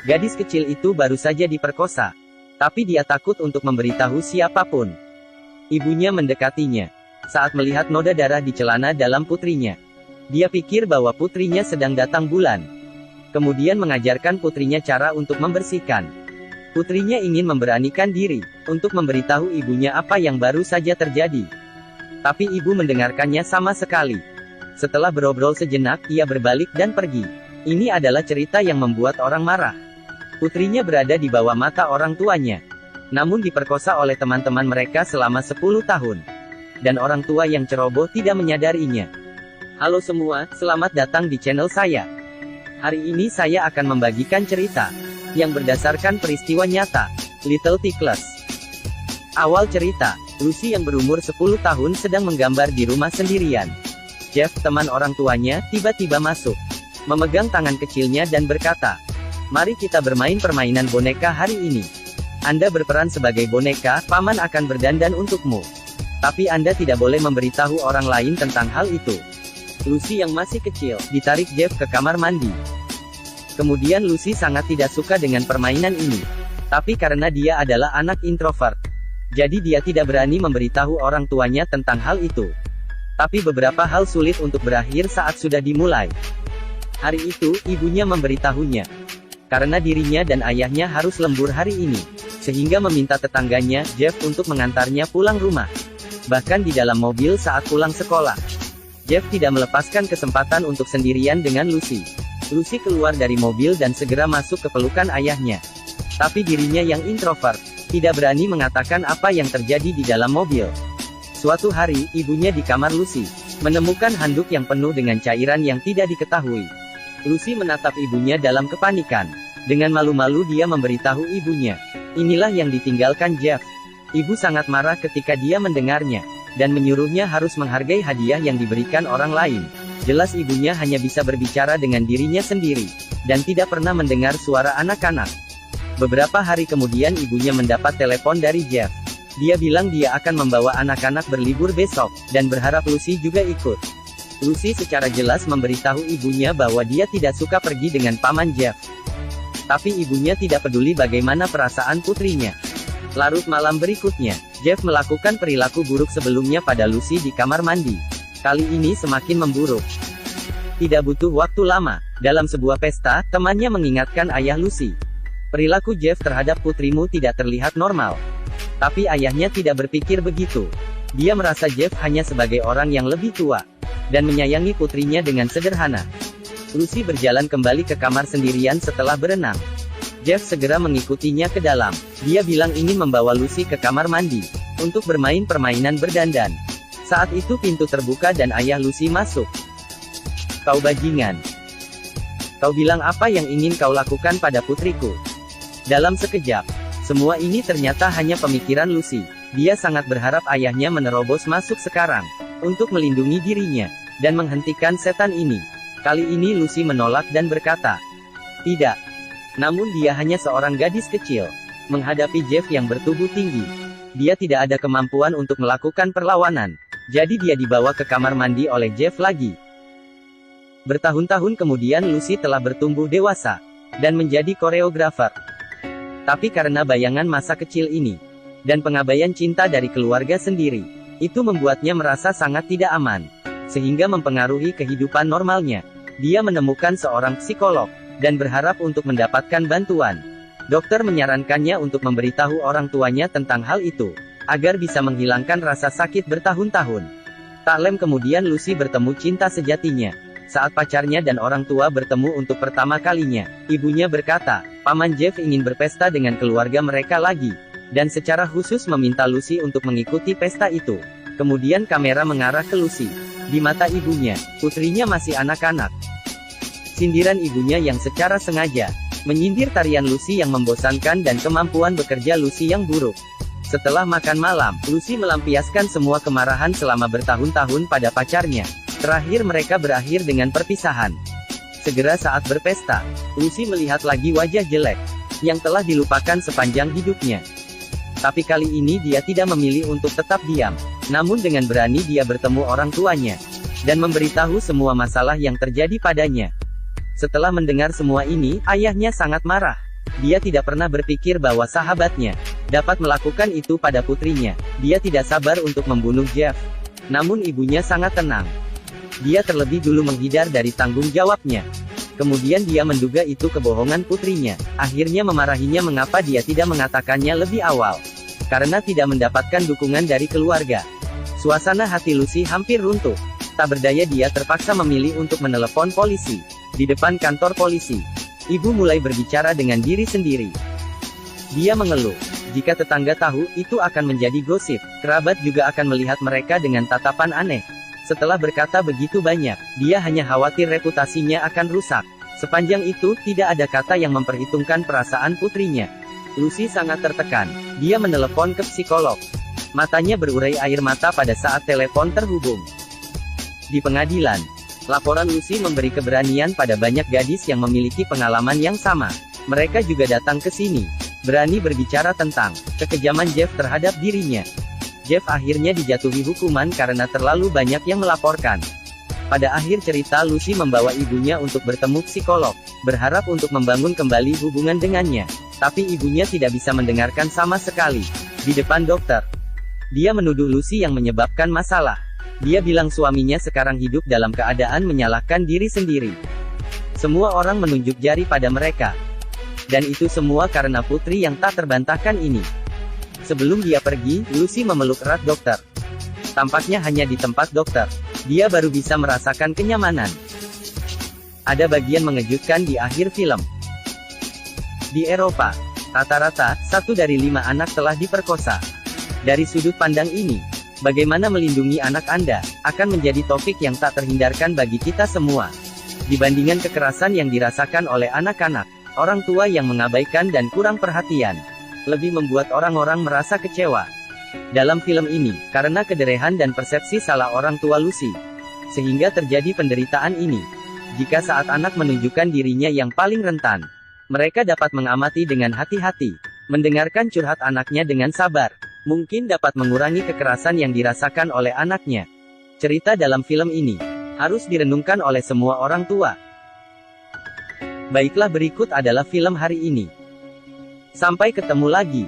Gadis kecil itu baru saja diperkosa. Tapi dia takut untuk memberitahu siapapun. Ibunya mendekatinya. Saat melihat noda darah di celana dalam putrinya, dia pikir bahwa putrinya sedang datang bulan. Kemudian mengajarkan putrinya cara untuk membersihkan. Putrinya ingin memberanikan diri untuk memberitahu ibunya apa yang baru saja terjadi. Tapi ibu mendengarkannya sama sekali. Setelah berobrol sejenak, ia berbalik dan pergi. Ini adalah cerita yang membuat orang marah. Putrinya berada di bawah mata orang tuanya, namun diperkosa oleh teman-teman mereka selama 10 tahun. Dan orang tua yang ceroboh tidak menyadarinya. Halo semua, selamat datang di channel saya. Hari ini saya akan membagikan cerita yang berdasarkan peristiwa nyata, Little Tickles. Awal cerita, Lucy yang berumur 10 tahun sedang menggambar di rumah sendirian. Jeff, teman orang tuanya, tiba-tiba masuk, memegang tangan kecilnya dan berkata, "Mari kita bermain permainan boneka hari ini. Anda berperan sebagai boneka, paman akan berdandan untukmu. Tapi Anda tidak boleh memberitahu orang lain tentang hal itu." Lucy yang masih kecil, ditarik Jeff ke kamar mandi. Kemudian Lucy sangat tidak suka dengan permainan ini. Tapi karena dia adalah anak introvert, jadi dia tidak berani memberitahu orang tuanya tentang hal itu. Tapi beberapa hal sulit untuk berakhir saat sudah dimulai. Hari itu, ibunya memberitahunya karena dirinya dan ayahnya harus lembur hari ini, sehingga meminta tetangganya, Jeff, untuk mengantarnya pulang rumah. Bahkan di dalam mobil saat pulang sekolah, Jeff tidak melepaskan kesempatan untuk sendirian dengan Lucy. Lucy keluar dari mobil dan segera masuk ke pelukan ayahnya. Tapi dirinya yang introvert, tidak berani mengatakan apa yang terjadi di dalam mobil. Suatu hari, ibunya di kamar Lucy, menemukan handuk yang penuh dengan cairan yang tidak diketahui. Lucy menatap ibunya dalam kepanikan. Dengan malu-malu dia memberitahu ibunya. Inilah yang ditinggalkan Jeff. Ibu sangat marah ketika dia mendengarnya, dan menyuruhnya harus menghargai hadiah yang diberikan orang lain. Jelas ibunya hanya bisa berbicara dengan dirinya sendiri, dan tidak pernah mendengar suara anak-anak. Beberapa hari kemudian ibunya mendapat telepon dari Jeff. Dia bilang dia akan membawa anak-anak berlibur besok, dan berharap Lucy juga ikut. Lucy secara jelas memberitahu ibunya bahwa dia tidak suka pergi dengan paman Jeff. Tapi ibunya tidak peduli bagaimana perasaan putrinya. Larut malam berikutnya, Jeff melakukan perilaku buruk sebelumnya pada Lucy di kamar mandi. Kali ini semakin memburuk. Tidak butuh waktu lama, dalam sebuah pesta, temannya mengingatkan ayah Lucy. Perilaku Jeff terhadap putrimu tidak terlihat normal. Tapi ayahnya tidak berpikir begitu. Dia merasa Jeff hanya sebagai orang yang lebih tua, dan menyayangi putrinya dengan sederhana. Lucy berjalan kembali ke kamar sendirian setelah berenang. Jeff segera mengikutinya ke dalam. Dia bilang ingin membawa Lucy ke kamar mandi, untuk bermain permainan berdandan. Saat itu pintu terbuka dan ayah Lucy masuk. "Kau bajingan. Kau bilang apa yang ingin kau lakukan pada putriku?" Dalam sekejap, semua ini ternyata hanya pemikiran Lucy. Dia sangat berharap ayahnya menerobos masuk sekarang, untuk melindungi dirinya, dan menghentikan setan ini. Kali ini Lucy menolak dan berkata, "Tidak." Namun dia hanya seorang gadis kecil. Menghadapi Jeff yang bertubuh tinggi, dia tidak ada kemampuan untuk melakukan perlawanan. Jadi dia dibawa ke kamar mandi oleh Jeff lagi. Bertahun-tahun kemudian Lucy telah bertumbuh dewasa, dan menjadi koreografer. Tapi karena bayangan masa kecil ini, dan pengabaian cinta dari keluarga sendiri, itu membuatnya merasa sangat tidak aman, sehingga mempengaruhi kehidupan normalnya. Dia menemukan seorang psikolog, dan berharap untuk mendapatkan bantuan. Dokter menyarankannya untuk memberitahu orang tuanya tentang hal itu, agar bisa menghilangkan rasa sakit bertahun-tahun. Tak lama kemudian Lucy bertemu cinta sejatinya. Saat pacarnya dan orang tua bertemu untuk pertama kalinya, ibunya berkata, paman Jeff ingin berpesta dengan keluarga mereka lagi, dan secara khusus meminta Lucy untuk mengikuti pesta itu. Kemudian kamera mengarah ke Lucy. Di mata ibunya, putrinya masih anak-anak. Sindiran ibunya yang secara sengaja menyindir tarian Lucy yang membosankan dan kemampuan bekerja Lucy yang buruk. Setelah makan malam, Lucy melampiaskan semua kemarahan selama bertahun-tahun pada pacarnya. Terakhir mereka berakhir dengan perpisahan. Segera saat berpesta, Lucy melihat lagi wajah jelek yang telah dilupakan sepanjang hidupnya. Tapi kali ini dia tidak memilih untuk tetap diam. Namun dengan berani dia bertemu orang tuanya, dan memberitahu semua masalah yang terjadi padanya. Setelah mendengar semua ini, ayahnya sangat marah. Dia tidak pernah berpikir bahwa sahabatnya dapat melakukan itu pada putrinya. Dia tidak sabar untuk membunuh Jeff. Namun ibunya sangat tenang. Dia terlebih dulu menghindar dari tanggung jawabnya. Kemudian dia menduga itu kebohongan putrinya. Akhirnya memarahinya mengapa dia tidak mengatakannya lebih awal. Karena tidak mendapatkan dukungan dari keluarga. Suasana hati Lucy hampir runtuh. Tak berdaya dia terpaksa memilih untuk menelepon polisi. Di depan kantor polisi, ibu mulai berbicara dengan diri sendiri. Dia mengeluh. Jika tetangga tahu, itu akan menjadi gosip. Kerabat juga akan melihat mereka dengan tatapan aneh. Setelah berkata begitu banyak, dia hanya khawatir reputasinya akan rusak. Sepanjang itu, tidak ada kata yang memperhitungkan perasaan putrinya. Lucy sangat tertekan. Dia menelepon ke psikolog. Matanya berurai air mata pada saat telepon terhubung. Di pengadilan, laporan Lucy memberi keberanian pada banyak gadis yang memiliki pengalaman yang sama. Mereka juga datang ke sini, berani berbicara tentang kekejaman Jeff terhadap dirinya. Jeff akhirnya dijatuhi hukuman karena terlalu banyak yang melaporkan. Pada akhir cerita Lucy membawa ibunya untuk bertemu psikolog, berharap untuk membangun kembali hubungan dengannya. Tapi ibunya tidak bisa mendengarkan sama sekali. Di depan dokter, dia menuduh Lucy yang menyebabkan masalah. Dia bilang suaminya sekarang hidup dalam keadaan menyalahkan diri sendiri. Semua orang menunjuk jari pada mereka. Dan itu semua karena putri yang tak terbantahkan ini. Sebelum dia pergi, Lucy memeluk erat dokter. Tampaknya hanya di tempat dokter, dia baru bisa merasakan kenyamanan. Ada bagian mengejutkan di akhir film. Di Eropa, rata-rata, 1 dari 5 anak telah diperkosa. Dari sudut pandang ini, bagaimana melindungi anak Anda, akan menjadi topik yang tak terhindarkan bagi kita semua. Dibandingkan kekerasan yang dirasakan oleh anak-anak, orang tua yang mengabaikan dan kurang perhatian, lebih membuat orang-orang merasa kecewa. Dalam film ini, karena kederehan dan persepsi salah orang tua Lucy, sehingga terjadi penderitaan ini. Jika saat anak menunjukkan dirinya yang paling rentan, mereka dapat mengamati dengan hati-hati, mendengarkan curhat anaknya dengan sabar, mungkin dapat mengurangi kekerasan yang dirasakan oleh anaknya. Cerita dalam film ini harus direnungkan oleh semua orang tua. Baiklah, berikut adalah film hari ini. Sampai ketemu lagi.